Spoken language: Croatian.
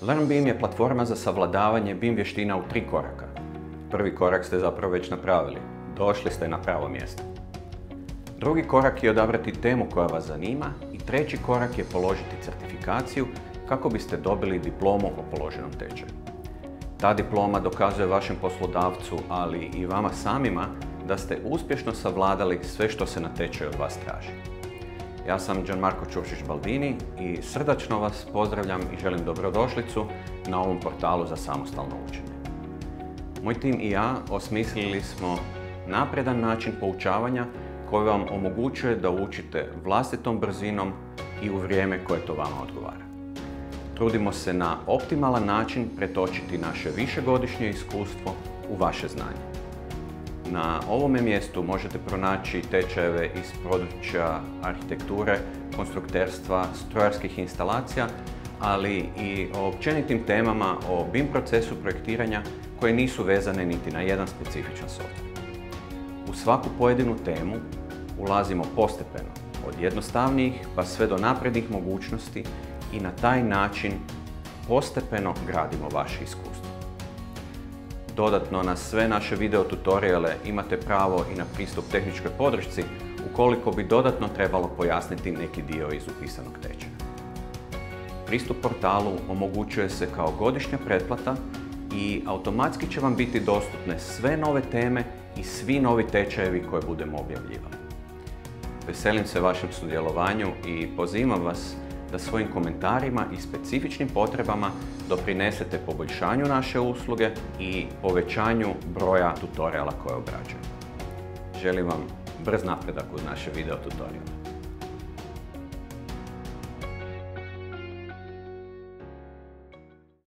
LearnBeam je platforma za savladavanje BIM vještina u 3 koraka. Prvi korak ste zapravo već napravili. Došli ste na pravo mjesto. Drugi korak je odabrati temu koja vas zanima i treći korak je položiti certifikaciju kako biste dobili diplomu o položenom tečaju. Ta diploma dokazuje vašem poslodavcu, ali i vama samima, da ste uspješno savladali sve što se na tečaju od vas traži. Ja sam Gianmarco Ćuršić-Baldini i srdačno vas pozdravljam i želim dobrodošlicu na ovom portalu za samostalno učenje. Moj tim i ja osmislili smo napredan način poučavanja koji vam omogućuje da učite vlastitom brzinom i u vrijeme koje to vama odgovara. Trudimo se na optimalan način pretočiti naše višegodišnje iskustvo u vaše znanje. Na ovome mjestu možete pronaći tečajeve iz područja arhitekture, konstrukterstva, strojarskih instalacija, ali i o općenitim temama o BIM procesu projektiranja koje nisu vezane niti na jedan specifičan software. U svaku pojedinu temu ulazimo postepeno, od jednostavnijih pa sve do naprednih mogućnosti i na taj način postepeno gradimo vaše iskustvo. Dodatno na sve naše video tutoriale imate pravo i na pristup tehničkoj podršci ukoliko bi dodatno trebalo pojasniti neki dio iz upisanog tečaja. Pristup portalu omogućuje se kao godišnja pretplata i automatski će vam biti dostupne sve nove teme i svi novi tečajevi koje budemo objavljivali. Veselim se vašem sudjelovanju i pozivam vas da svojim komentarima i specifičnim potrebama doprinesete poboljšanju naše usluge i povećanju broja tutoriala koje obrađujemo. Želim vam brz napredak uz naše video tutoriale.